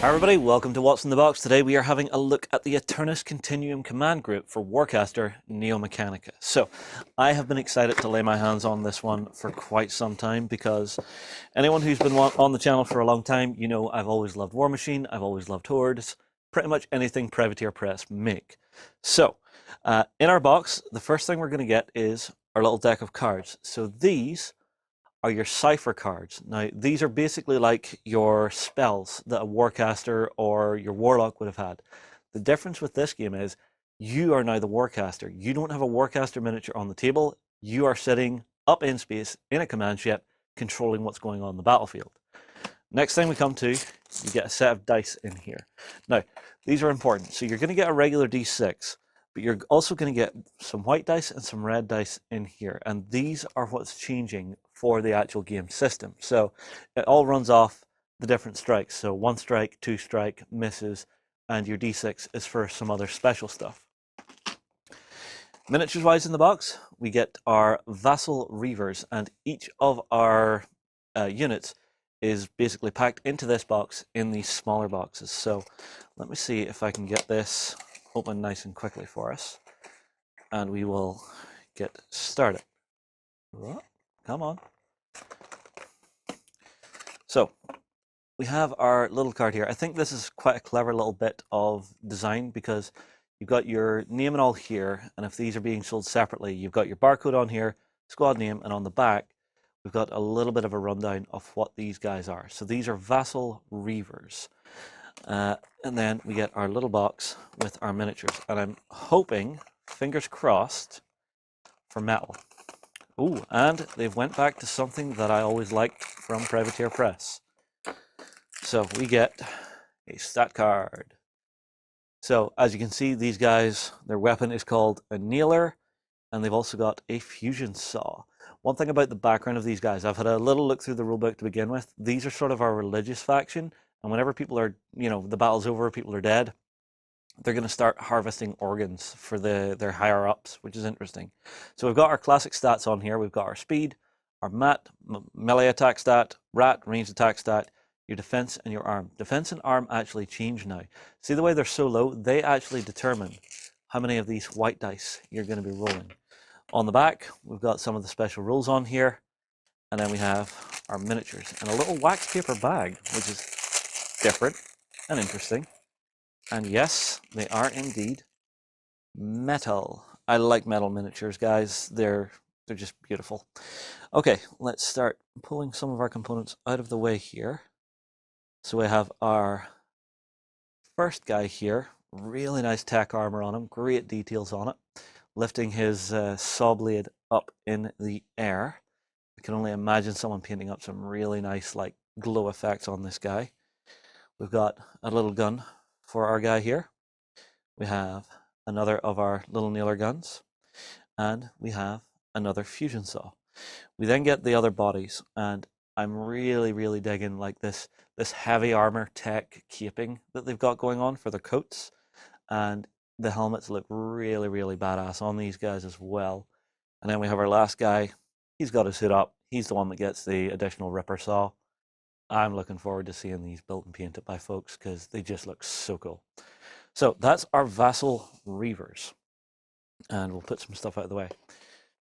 Hi everybody, welcome to What's in the Box. Today we are having a look at the Aeternus Continuum command group for Warcaster Neo-Mechanika. So, I have been excited to lay my hands on this one for quite some time because anyone who's been on the channel for a long time, you know I've always loved War Machine, I've always loved Hordes, pretty much anything Privateer Press make. So, in our box, the first thing we're going to get is our little deck of cards. So these are your Sci-Fi cards. Now, these are basically like your spells that a Warcaster or your Warlock would have had. The difference with this game is you are now the Warcaster. You don't have a Warcaster miniature on the table. You are sitting up in space in a command ship controlling what's going on in the battlefield. Next thing we come to, you get a set of dice in here. Now, these are important. So you're going to get a regular D6, but you're also going to get some white dice and some red dice in here. And these are what's changing for the actual game system. So it all runs off the different strikes. So 1 strike, 2 strike, misses, and your D6 is for some other special stuff. Miniatures wise in the box, we get our Vassal Reavers, and each of our units is basically packed into this box in these smaller boxes. So let me see if I can get this open nice and quickly for us, and we will get started. Come on. So we have our little card here. I think this is quite a clever little bit of design because you've got your name and all here, and if these are being sold separately, you've got your barcode on here, squad name, and on the back we've got a little bit of a rundown of what these guys are. So these are Vassal Reavers. And then we get our little box with our miniatures. And I'm hoping, fingers crossed, for metal. Ooh, and they've went back to something that I always liked from Privateer Press. So we get a stat card. So as you can see, these guys, their weapon is called a nailer, and they've also got a fusion saw. One thing about the background of these guys, I've had a little look through the rulebook to begin with. These are sort of our religious faction, and whenever people are, the battle's over, people are dead, they're going to start harvesting organs for their higher ups, which is interesting. So we've got our classic stats on here. We've got our speed, our mat, melee attack stat, rat, ranged attack stat, your defense, and your arm. Defense and arm actually change now. See the way they're so low? They actually determine how many of these white dice you're going to be rolling. On the back, we've got some of the special rules on here, and then we have our miniatures and a little wax paper bag, which is different and interesting. And yes, they are indeed metal. I like metal miniatures, guys. They're just beautiful. Okay, let's start pulling some of our components out of the way here. So we have our first guy here, really nice tech armor on him, great details on it, lifting his saw blade up in the air. I can only imagine someone painting up some really nice like glow effects on this guy. We've got a little gun for our guy here. We have another of our little nailer guns, and we have another fusion saw. We then get the other bodies, and I'm really digging like this heavy armor tech caping that they've got going on for their coats, and the helmets look really badass on these guys as well. And then we have our last guy. He's got his hood up. He's the one that gets the additional ripper saw. I'm looking forward to seeing these built and painted by folks because they just look so cool. So that's our Vassal Reavers, and we'll put some stuff out of the way.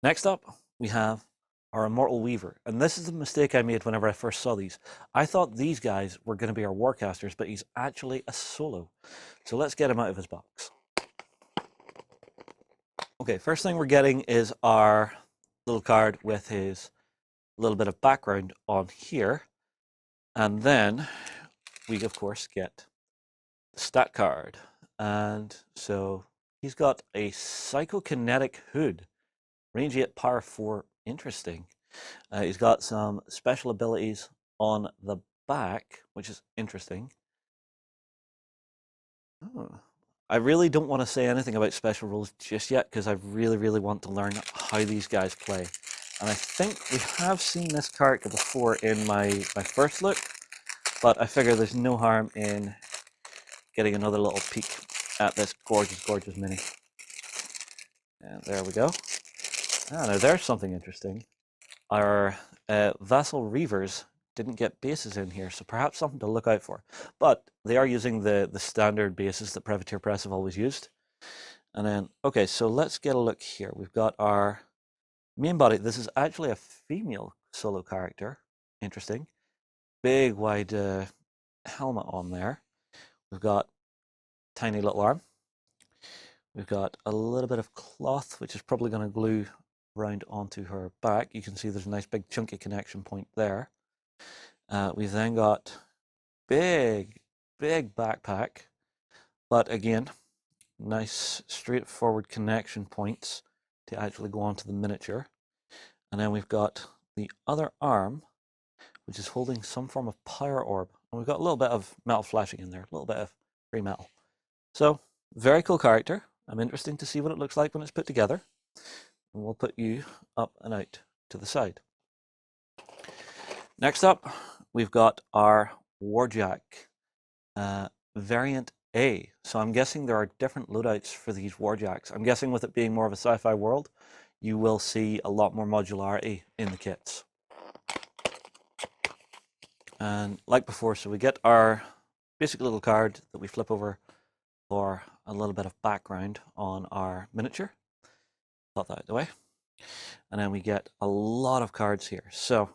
Next up, we have our Immortal Weaver, and this is the mistake I made whenever I first saw these. I thought these guys were going to be our Warcasters, but he's actually a solo. So let's get him out of his box. Okay, first thing we're getting is our little card with his little bit of background on here, and then we of course get the stat card. And so he's got a psychokinetic hood, range 8, power 4. Interesting. He's got some special abilities on the back, which is interesting. Oh. I really don't want to say anything about special rules just yet because I really want to learn how these guys play. And I think we have seen this character before in my first look, but I figure there's no harm in getting another little peek at this gorgeous mini. And there we go. Ah, now there's something interesting. Our Vassal Reavers didn't get bases in here, so perhaps something to look out for. But they are using the standard bases that Privateer Press have always used. And then, okay, so let's get a look here. We've got our main body. This is actually a female solo character. Interesting. Big, wide helmet on there. We've got tiny little arm. We've got a little bit of cloth, which is probably going to glue round onto her back. You can see there's a nice big chunky connection point there. We've then got big backpack, but again, nice straightforward connection points to actually go onto the miniature. And then we've got the other arm, which is holding some form of power orb. And we've got a little bit of metal flashing in there, a little bit of free metal. So, very cool character. I'm interested to see what it looks like when it's put together. And we'll put you up and out to the side. Next up, we've got our Warjack variant A. So I'm guessing there are different loadouts for these Warjacks. I'm guessing with it being more of a sci-fi world, you will see a lot more modularity in the kits. And like before, so we get our basic little card that we flip over for a little bit of background on our miniature. Pop that out of the way. And then we get a lot of cards here. So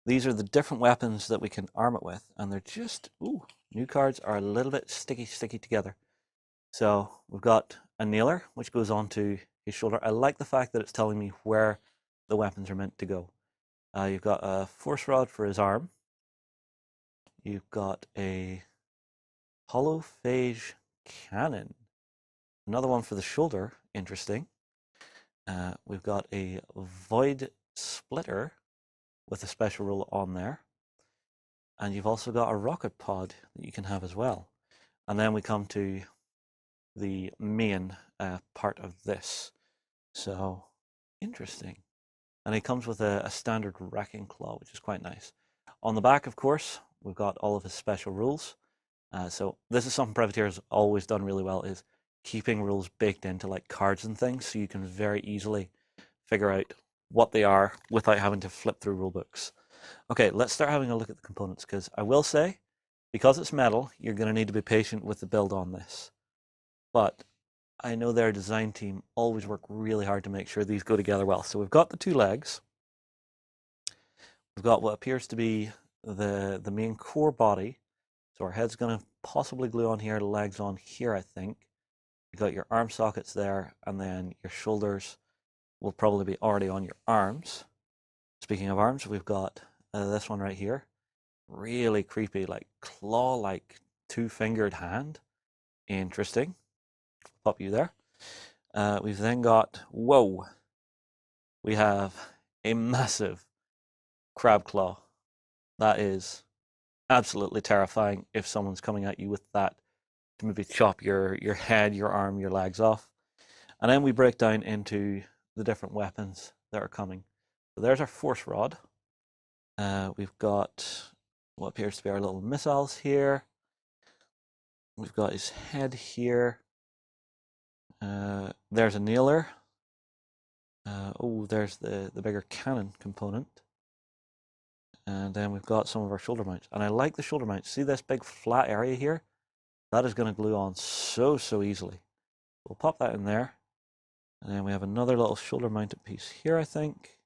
these are the different weapons that we can arm it with. And they're just, ooh, new cards are a little bit sticky together. So we've got a nailer, which goes onto his shoulder. I like the fact that it's telling me where the weapons are meant to go. You've got a force rod for his arm. You've got a hollow phage cannon. Another one for the shoulder, interesting. We've got a void splitter with a special rule on there. And you've also got a rocket pod that you can have as well. And then we come to the main part of this. So, interesting. And it comes with a standard wrecking claw, which is quite nice. On the back, of course, we've got all of his special rules. So this is something Privateer has always done really well, is keeping rules baked into like cards and things, so you can very easily figure out what they are without having to flip through rulebooks. Okay, let's start having a look at the components, because I will say, because it's metal, you're going to need to be patient with the build on this. But I know their design team always work really hard to make sure these go together well. So we've got the two legs. We've got what appears to be the main core body. So our head's going to possibly glue on here, the legs on here, I think. You've got your arm sockets there, and then your shoulders will probably be already on your arms. Speaking of arms, we've got this one right here. Really creepy, like claw-like two-fingered hand. Interesting. Pop you there. We've then got, whoa, we have a massive crab claw. That is absolutely terrifying if someone's coming at you with that to maybe chop your head, your arm, your legs off. And then we break down into the different weapons that are coming. So there's our force rod. We've got what appears to be our little missiles here. We've got his head here. There's a nailer. Oh, there's the bigger cannon component. And then we've got some of our shoulder mounts. And I like the shoulder mounts. See this big flat area here? That is going to glue on so easily. We'll pop that in there. And then we have another little shoulder mounted piece here, I think.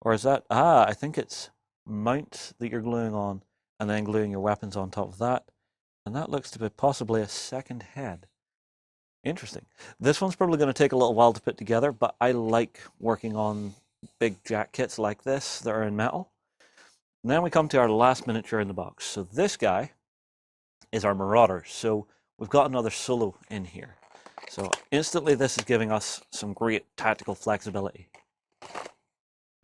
Or is that? Ah, I think it's mount that you're gluing on and then gluing your weapons on top of that. And that looks to be possibly a second head. Interesting. This one's probably going to take a little while to put together, but I like working on big jack kits like this that are in metal. And then we come to our last miniature in the box. So this guy is our Marauder. So we've got another solo in here. So instantly this is giving us some great tactical flexibility.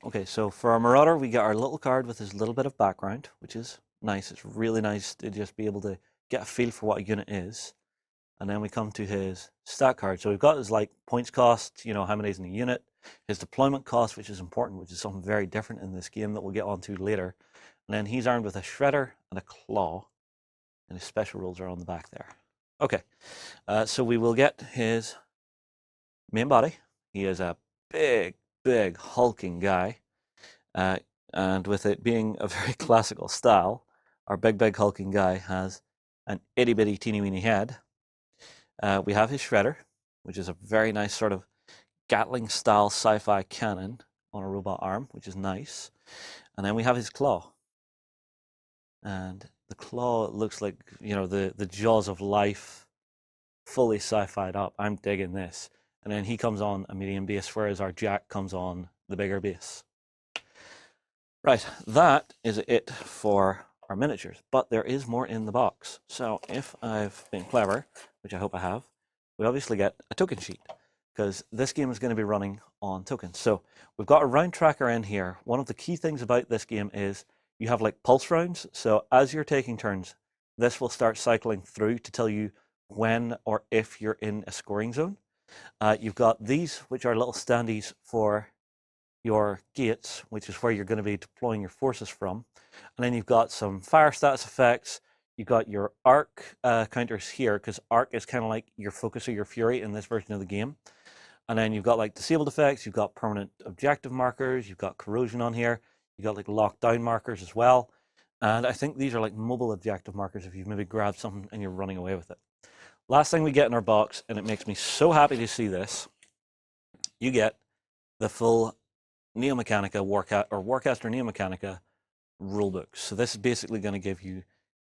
Okay, so for our Marauder, we get our little card with his little bit of background, which is nice. It's really nice to just be able to get a feel for what a unit is. And then we come to his stat card. So we've got his like points cost, you know, how many is in a unit, his deployment cost, which is important, which is something very different in this game that we'll get onto later. And then he's armed with a shredder and a claw, and his special rules are on the back there. Okay, so we will get his main body. He is a big hulking guy. And with it being a very classical style, our big hulking guy has an itty bitty teeny weeny head. We have his shredder, which is a very nice sort of Gatling style sci-fi cannon on a robot arm, which is nice. And then we have his claw. And the claw looks like, the jaws of life, fully sci-fied up. I'm digging this. And then he comes on a medium base, whereas our Jack comes on the bigger base. Right, that is it for our miniatures, but there is more in the box. So if I've been clever, which I hope I have, we obviously get a token sheet, because this game is going to be running on tokens. So we've got a round tracker in here. One of the key things about this game is you have like pulse rounds. So as you're taking turns, this will start cycling through to tell you when or if you're in a scoring zone. You've got these, which are little standees for your gates, which is where you're going to be deploying your forces from. And then you've got some fire stats effects. You've got your arc counters here, because arc is kind of like your focus or your fury in this version of the game. And then you've got like disabled effects, you've got permanent objective markers, you've got corrosion on here, you've got like lockdown markers as well. And I think these are like mobile objective markers if you've maybe grabbed something and you're running away with it. Last thing we get in our box, and it makes me so happy to see this, you get the full Neo-Mechanika Warcaster Neo-Mechanika rulebook. So this is basically going to give you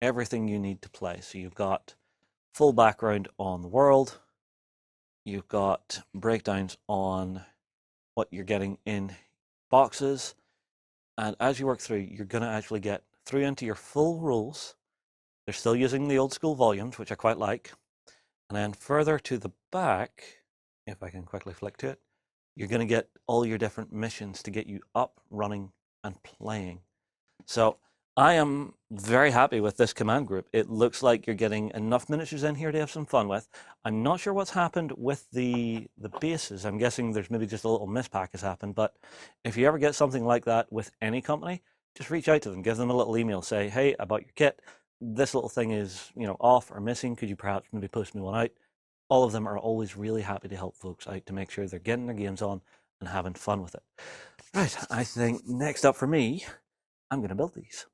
everything you need to play. So you've got full background on the world, you've got breakdowns on what you're getting in boxes, and as you work through, you're going to actually get through into your full rules. They're still using the old school volumes, which I quite like. And then further to the back, if I can quickly flick to it, you're going to get all your different missions to get you up, running, and playing. So I am very happy with this command group. It looks like you're getting enough miniatures in here to have some fun with. I'm not sure what's happened with the bases. I'm guessing there's maybe just a little mispack has happened. But if you ever get something like that with any company, just reach out to them, give them a little email, say, hey, I bought your kit. This little thing is, off or missing. Could you perhaps maybe post me one out? All of them are always really happy to help folks out to make sure they're getting their games on and having fun with it. Right, I think next up for me, I'm going to build these.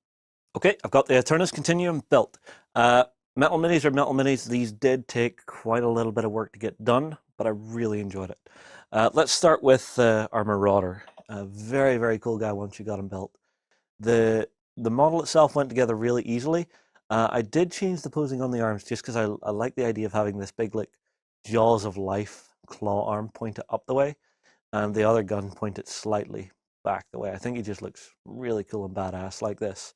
Okay, I've got the Aeternus Continuum built. Metal minis are metal minis. These did take quite a little bit of work to get done, but I really enjoyed it. Let's start with our Marauder. A very, very cool guy once you got him built. The model itself went together really easily. I did change the posing on the arms just because I like the idea of having this big, like, jaws of life claw arm pointed up the way, and the other gun pointed slightly back the way. I think he just looks really cool and badass like this.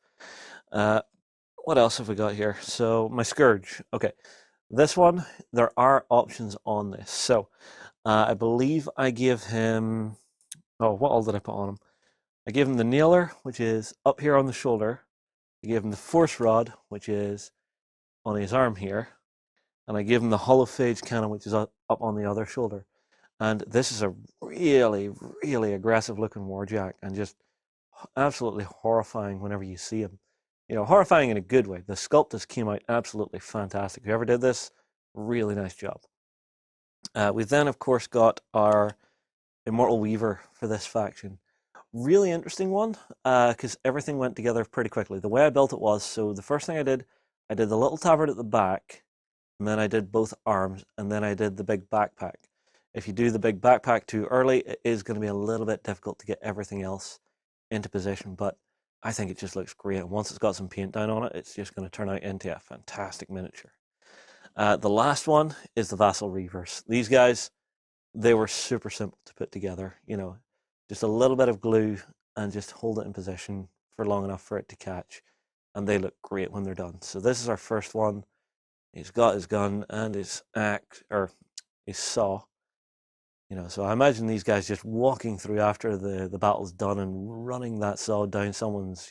What else have we got here? So my Scourge. Okay, this one, there are options on this. So I believe I gave him, what all did I put on him? I gave him the Nailer, which is up here on the shoulder. I gave him the Force Rod, which is on his arm here. And I gave him the Holophage Cannon, which is up on the other shoulder. And this is a really, really aggressive looking Warjack, and just absolutely horrifying whenever you see him. Horrifying in a good way. The sculptors came out absolutely fantastic. Whoever did this, really nice job. We then, of course, got our Immortal Weaver for this faction. Really interesting one, because everything went together pretty quickly. The way I built it was, so the first thing I did the little tabard at the back, and then I did both arms, and then I did the big backpack. If you do the big backpack too early, it is going to be a little bit difficult to get everything else into position, but I think it just looks great. And once it's got some paint down on it, it's just going to turn out into a fantastic miniature. The last one is the Vassal Reavers. These guys, they were super simple to put together. Just a little bit of glue and just hold it in position for long enough for it to catch. And they look great when they're done. So this is our first one. He's got his gun and his axe, or his saw. So I imagine these guys just walking through after the battle's done and running that saw down someone's,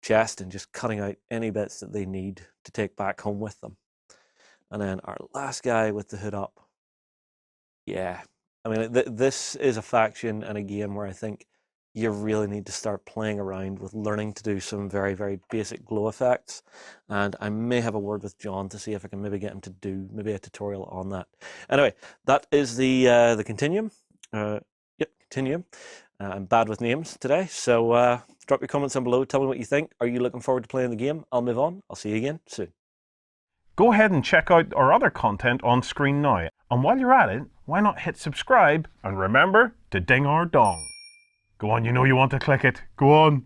chest and just cutting out any bits that they need to take back home with them. And then our last guy with the hood up. Yeah, I mean, this is a faction and a game where I think you really need to start playing around with learning to do some very, very basic glow effects. And I may have a word with John to see if I can maybe get him to do maybe a tutorial on that. Anyway, that is the Continuum. Yep. Continuum. I'm bad with names today, so drop your comments down below. Tell me what you think. Are you looking forward to playing the game? I'll move on. I'll see you again soon. Go ahead and check out our other content on screen now. And while you're at it, why not hit subscribe and remember to ding our dong. Go on, you know you want to click it. Go on.